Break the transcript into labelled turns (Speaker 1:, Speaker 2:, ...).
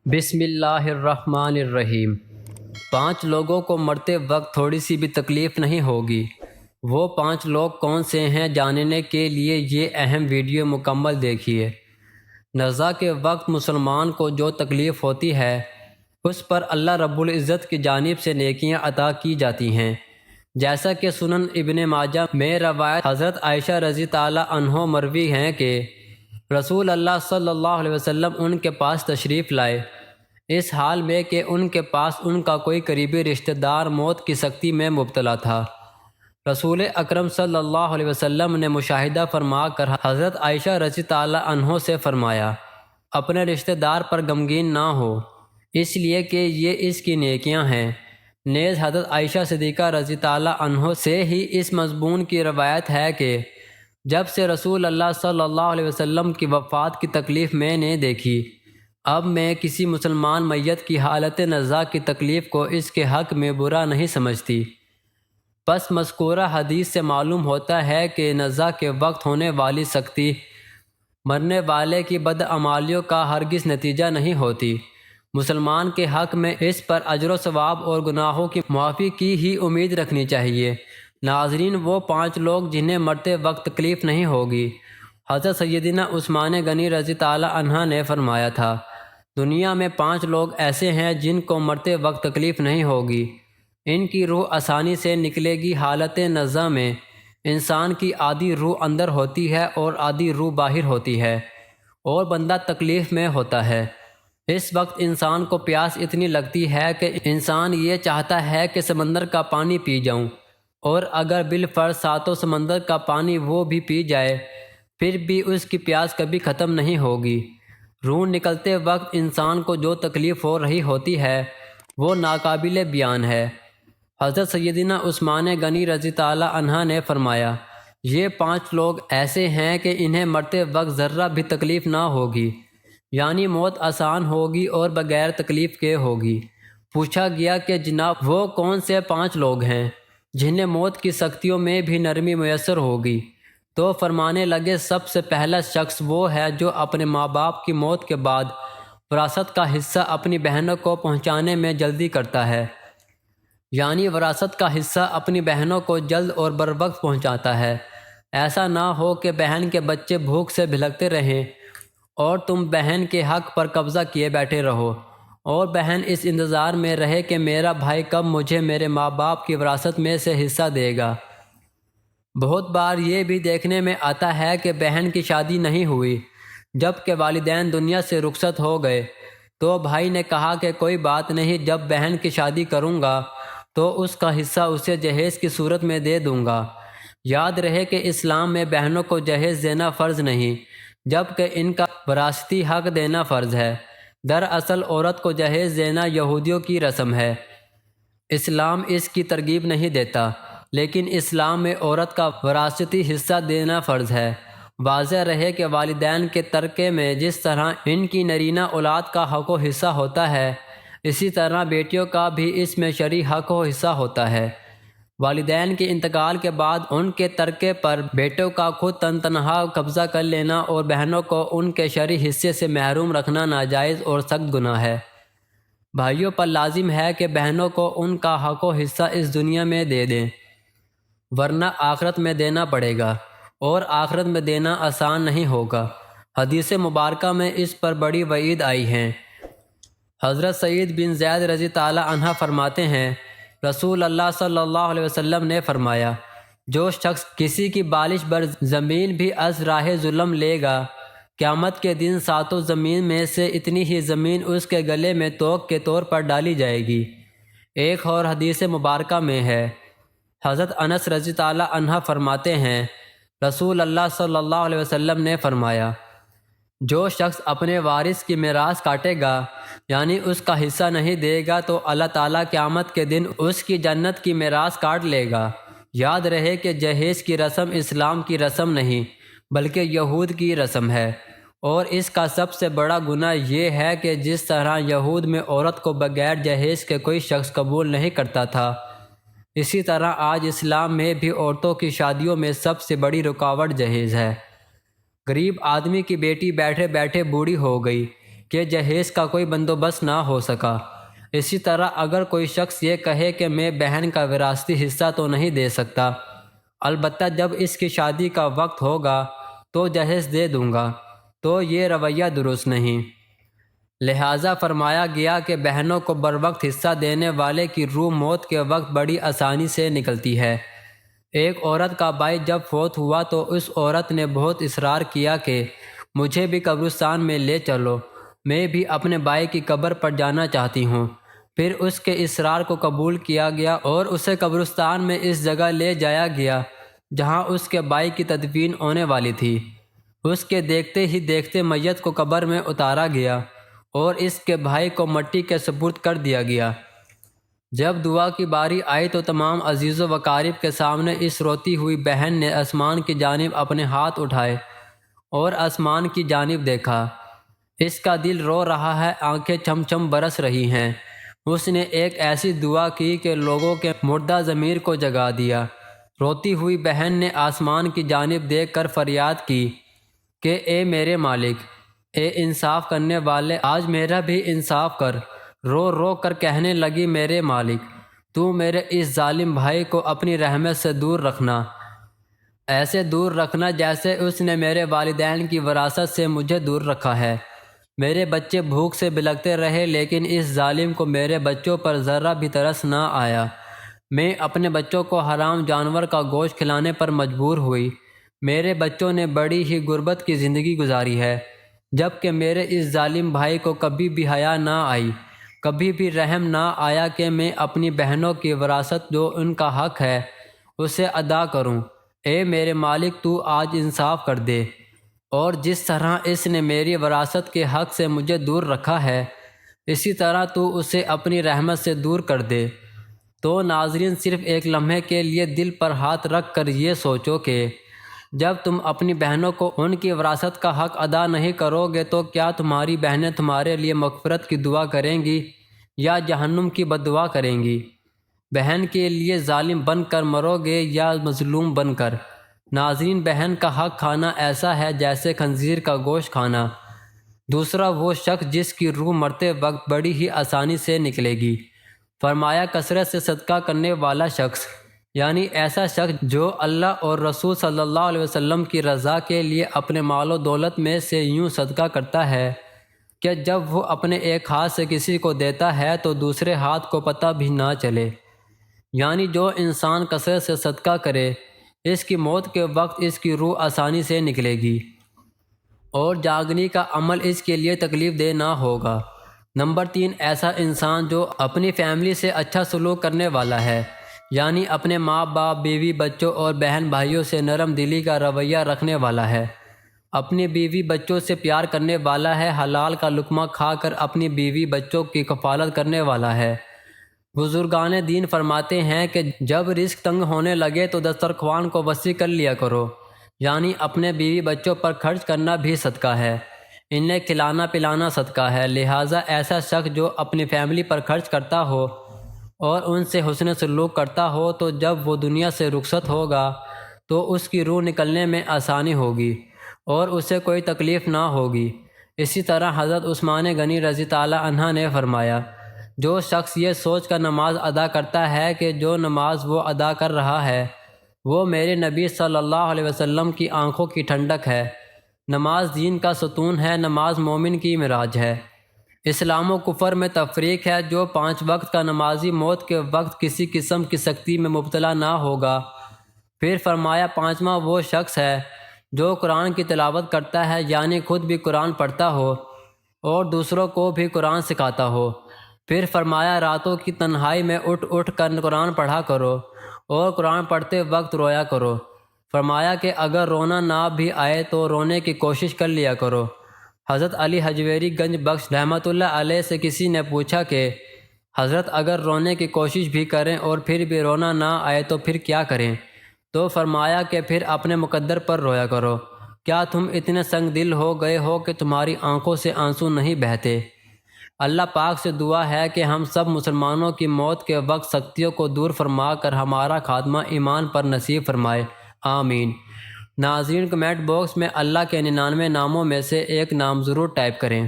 Speaker 1: بسم اللہ الرحمن الرحیم۔ 5 لوگوں کو مرتے وقت تھوڑی سی بھی تکلیف نہیں ہوگی۔ وہ 5 لوگ کون سے ہیں جاننے کے لیے یہ اہم ویڈیو مکمل دیکھیے۔ نزا کے وقت مسلمان کو جو تکلیف ہوتی ہے اس پر اللہ رب العزت کی جانب سے نیکیاں عطا کی جاتی ہیں، جیسا کہ سنن ابن ماجہ میں روایت حضرت عائشہ رضی تعالیٰ عنہ مروی ہیں کہ رسول اللہ صلی اللہ علیہ وسلم ان کے پاس تشریف لائے، اس حال میں کہ ان کے پاس ان کا کوئی قریبی رشتہ دار موت کی سختی میں مبتلا تھا۔ رسول اکرم صلی اللہ علیہ وسلم نے مشاہدہ فرما کر حضرت عائشہ رضی تعالیٰ عنہ سے فرمایا، اپنے رشتہ دار پر غمگین نہ ہو، اس لیے کہ یہ اس کی نیکیاں ہیں۔ نیز حضرت عائشہ صدیقہ رضی تعالیٰ عنہ سے ہی اس مضمون کی روایت ہے کہ جب سے رسول اللہ صلی اللہ علیہ وسلم کی وفات کی تکلیف میں نے دیکھی، اب میں کسی مسلمان میت کی حالت نزا کی تکلیف کو اس کے حق میں برا نہیں سمجھتی۔ پس مذکورہ حدیث سے معلوم ہوتا ہے کہ نزا کے وقت ہونے والی سختی مرنے والے کی بدعمالیوں کا ہرگز نتیجہ نہیں ہوتی۔ مسلمان کے حق میں اس پر اجر و ثواب اور گناہوں کی معافی کی ہی امید رکھنی چاہیے۔ ناظرین، وہ 5 لوگ جنہیں مرتے وقت تکلیف نہیں ہوگی، حضرت سیدنا عثمان غنی رضی تعالیٰ عنہ نے فرمایا تھا، دنیا میں 5 لوگ ایسے ہیں جن کو مرتے وقت تکلیف نہیں ہوگی، ان کی روح آسانی سے نکلے گی۔ حالت نزا میں انسان کی آدھی روح اندر ہوتی ہے اور آدھی روح باہر ہوتی ہے، اور بندہ تکلیف میں ہوتا ہے۔ اس وقت انسان کو پیاس اتنی لگتی ہے کہ انسان یہ چاہتا ہے کہ سمندر کا پانی پی جاؤں، اور اگر بالفرض 7 سمندر کا پانی وہ بھی پی جائے پھر بھی اس کی پیاس کبھی ختم نہیں ہوگی۔ روح نکلتے وقت انسان کو جو تکلیف ہو رہی ہوتی ہے وہ ناقابل بیان ہے۔ حضرت سیدنا عثمان غنی رضی تعالیٰ عنہ نے فرمایا، یہ 5 لوگ ایسے ہیں کہ انہیں مرتے وقت ذرہ بھی تکلیف نہ ہوگی، یعنی موت آسان ہوگی اور بغیر تکلیف کے ہوگی۔ پوچھا گیا کہ جناب وہ کون سے 5 لوگ ہیں جنہیں موت کی سختیوں میں بھی نرمی میسر ہوگی؟ تو فرمانے لگے، سب سے پہلا شخص وہ ہے جو اپنے ماں باپ کی موت کے بعد وراثت کا حصہ اپنی بہنوں کو پہنچانے میں جلدی کرتا ہے، یعنی وراثت کا حصہ اپنی بہنوں کو جلد اور بروقت پہنچاتا ہے۔ ایسا نہ ہو کہ بہن کے بچے بھوک سے بھلکتے رہیں اور تم بہن کے حق پر قبضہ کیے بیٹھے رہو، اور بہن اس انتظار میں رہے کہ میرا بھائی کب مجھے میرے ماں باپ کی وراثت میں سے حصہ دے گا۔ بہت بار یہ بھی دیکھنے میں آتا ہے کہ بہن کی شادی نہیں ہوئی، جب کہ والدین دنیا سے رخصت ہو گئے تو بھائی نے کہا کہ کوئی بات نہیں، جب بہن کی شادی کروں گا تو اس کا حصہ اسے جہیز کی صورت میں دے دوں گا۔ یاد رہے کہ اسلام میں بہنوں کو جہیز دینا فرض نہیں، جبکہ ان کا وراثتی حق دینا فرض ہے۔ دراصل عورت کو جہیز دینا یہودیوں کی رسم ہے، اسلام اس کی ترغیب نہیں دیتا، لیکن اسلام میں عورت کا وراثتی حصہ دینا فرض ہے۔ واضح رہے کہ والدین کے ترکے میں جس طرح ان کی نرینہ اولاد کا حق و حصہ ہوتا ہے، اسی طرح بیٹیوں کا بھی اس میں شرعی حق و حصہ ہوتا ہے۔ والدین کے انتقال کے بعد ان کے ترکے پر بیٹوں کا خود تنہا قبضہ کر لینا اور بہنوں کو ان کے شرعی حصے سے محروم رکھنا ناجائز اور سخت گناہ ہے۔ بھائیوں پر لازم ہے کہ بہنوں کو ان کا حق و حصہ اس دنیا میں دے دیں، ورنہ آخرت میں دینا پڑے گا، اور آخرت میں دینا آسان نہیں ہوگا۔ حدیث مبارکہ میں اس پر بڑی وعید آئی ہے۔ حضرت سعید بن زید رضی تعالیٰ عنہ فرماتے ہیں، رسول اللہ صلی اللہ علیہ وسلم نے فرمایا، جو شخص کسی کی بالش بر زمین بھی از راہ ظلم لے گا، قیامت کے دن 7 زمین میں سے اتنی ہی زمین اس کے گلے میں توق کے طور پر ڈالی جائے گی۔ ایک اور حدیث مبارکہ میں ہے، حضرت انس رضی تعالیٰ عنہ فرماتے ہیں، رسول اللہ صلی اللہ علیہ وسلم نے فرمایا، جو شخص اپنے وارث کی میراث کاٹے گا، یعنی اس کا حصہ نہیں دے گا، تو اللہ تعالیٰ قیامت کے دن اس کی جنت کی میراث کاٹ لے گا۔ یاد رہے کہ جہیز کی رسم اسلام کی رسم نہیں بلکہ یہود کی رسم ہے، اور اس کا سب سے بڑا گناہ یہ ہے کہ جس طرح یہود میں عورت کو بغیر جہیز کے کوئی شخص قبول نہیں کرتا تھا، اسی طرح آج اسلام میں بھی عورتوں کی شادیوں میں سب سے بڑی رکاوٹ جہیز ہے۔ غریب آدمی کی بیٹی بیٹھے بیٹھے بوڑھی ہو گئی، کہ جہیز کا کوئی بندوبست نہ ہو سکا۔ اسی طرح اگر کوئی شخص یہ کہے کہ میں بہن کا وراثتی حصہ تو نہیں دے سکتا، البتہ جب اس کی شادی کا وقت ہوگا تو جہیز دے دوں گا، تو یہ رویہ درست نہیں۔ لہٰذا فرمایا گیا کہ بہنوں کو بروقت حصہ دینے والے کی روح موت کے وقت بڑی آسانی سے نکلتی ہے۔ ایک عورت کا بھائی جب فوت ہوا تو اس عورت نے بہت اصرار کیا کہ مجھے بھی قبرستان میں لے چلو، میں بھی اپنے بھائی کی قبر پر جانا چاہتی ہوں۔ پھر اس کے اصرار کو قبول کیا گیا اور اسے قبرستان میں اس جگہ لے جایا گیا جہاں اس کے بھائی کی تدفین ہونے والی تھی۔ اس کے دیکھتے ہی دیکھتے میت کو قبر میں اتارا گیا اور اس کے بھائی کو مٹی کے سپرد کر دیا گیا۔ جب دعا کی باری آئی تو تمام عزیز و اقارب کے سامنے اس روتی ہوئی بہن نے آسمان کی جانب اپنے ہاتھ اٹھائے اور آسمان کی جانب دیکھا۔ اس کا دل رو رہا ہے، آنکھیں چھم چھم برس رہی ہیں۔ اس نے ایک ایسی دعا کی کہ لوگوں کے مردہ ضمیر کو جگا دیا۔ روتی ہوئی بہن نے آسمان کی جانب دیکھ کر فریاد کی کہ اے میرے مالک، اے انصاف کرنے والے، آج میرا بھی انصاف کر۔ رو رو کر کہنے لگی، میرے مالک، تو میرے اس ظالم بھائی کو اپنی رحمت سے دور رکھنا، ایسے دور رکھنا جیسے اس نے میرے والدین کی وراثت سے مجھے دور رکھا ہے۔ میرے بچے بھوک سے بلکتے رہے لیکن اس ظالم کو میرے بچوں پر ذرہ بھی ترس نہ آیا۔ میں اپنے بچوں کو حرام جانور کا گوشت کھلانے پر مجبور ہوئی۔ میرے بچوں نے بڑی ہی غربت کی زندگی گزاری ہے، جبکہ میرے اس ظالم بھائی کو کبھی بھی حیا نہ آئی، کبھی بھی رحم نہ آیا کہ میں اپنی بہنوں کی وراثت جو ان کا حق ہے اسے ادا کروں۔ اے میرے مالک، تو آج انصاف کر دے، اور جس طرح اس نے میری وراثت کے حق سے مجھے دور رکھا ہے اسی طرح تو اسے اپنی رحمت سے دور کر دے۔ تو ناظرین، صرف ایک لمحے کے لیے دل پر ہاتھ رکھ کر یہ سوچو کہ جب تم اپنی بہنوں کو ان کی وراثت کا حق ادا نہیں کرو گے تو کیا تمہاری بہنیں تمہارے لیے مغفرت کی دعا کریں گی یا جہنم کی بد دعا کریں گی؟ بہن کے لیے ظالم بن کر مرو گے یا مظلوم بن کر؟ ناظرین، بہن کا حق کھانا ایسا ہے جیسے خنزیر کا گوشت کھانا۔ دوسرا وہ شخص جس کی روح مرتے وقت بڑی ہی آسانی سے نکلے گی۔ فرمایا کثرت سے صدقہ کرنے والا شخص، یعنی ایسا شخص جو اللہ اور رسول صلی اللہ علیہ وسلم کی رضا کے لیے اپنے مال و دولت میں سے یوں صدقہ کرتا ہے کہ جب وہ اپنے ایک ہاتھ سے کسی کو دیتا ہے تو دوسرے ہاتھ کو پتہ بھی نہ چلے۔ یعنی جو انسان کثرت سے صدقہ کرے اس کی موت کے وقت اس کی روح آسانی سے نکلے گی اور جاگنے کا عمل اس کے لیے تکلیف دہ نہ ہوگا۔ نمبر 3، ایسا انسان جو اپنی فیملی سے اچھا سلوک کرنے والا ہے، یعنی اپنے ماں باپ، بیوی، بچوں اور بہن بھائیوں سے نرم دلی کا رویہ رکھنے والا ہے، اپنی بیوی بچوں سے پیار کرنے والا ہے، حلال کا لقمہ کھا کر اپنی بیوی بچوں کی کفالت کرنے والا ہے۔ بزرگان دین فرماتے ہیں کہ جب رزق تنگ ہونے لگے تو دسترخوان کو وسیع کر لیا کرو، یعنی اپنے بیوی بچوں پر خرچ کرنا بھی صدقہ ہے، انہیں کھلانا پلانا صدقہ ہے۔ لہٰذا ایسا شخص جو اپنی فیملی پر خرچ کرتا ہو اور ان سے حسن سلوک کرتا ہو تو جب وہ دنیا سے رخصت ہوگا تو اس کی روح نکلنے میں آسانی ہوگی اور اسے کوئی تکلیف نہ ہوگی۔ اسی طرح حضرت عثمان غنی رضی اللہ عنہ نے فرمایا، جو شخص یہ سوچ کر نماز ادا کرتا ہے کہ جو نماز وہ ادا کر رہا ہے وہ میرے نبی صلی اللہ علیہ وسلم کی آنکھوں کی ٹھنڈک ہے، نماز دین کا ستون ہے، نماز مومن کی معراج ہے۔ اسلام و کفر میں تفریق ہے، جو 5 وقت کا نمازی موت کے وقت کسی قسم کی سختی میں مبتلا نہ ہوگا۔ پھر فرمایا 5واں وہ شخص ہے جو قرآن کی تلاوت کرتا ہے، یعنی خود بھی قرآن پڑھتا ہو اور دوسروں کو بھی قرآن سکھاتا ہو۔ پھر فرمایا راتوں کی تنہائی میں اٹھ اٹھ کر قرآن پڑھا کرو اور قرآن پڑھتے وقت رویا کرو۔ فرمایا کہ اگر رونا نہ بھی آئے تو رونے کی کوشش کر لیا کرو۔ حضرت علی حجویری گنج بخش رحمۃ اللہ علیہ سے کسی نے پوچھا کہ حضرت اگر رونے کی کوشش بھی کریں اور پھر بھی رونا نہ آئے تو پھر کیا کریں؟ تو فرمایا کہ پھر اپنے مقدر پر رویا کرو۔ کیا تم اتنے سنگ دل ہو گئے ہو کہ تمہاری آنکھوں سے آنسو نہیں بہتے؟ اللہ پاک سے دعا ہے کہ ہم سب مسلمانوں کی موت کے وقت سختیوں کو دور فرما کر ہمارا خاتمہ ایمان پر نصیب فرمائے، آمین۔ ناظرین، کمنٹ باکس میں اللہ کے 99 ناموں میں سے ایک نام ضرور ٹائپ کریں۔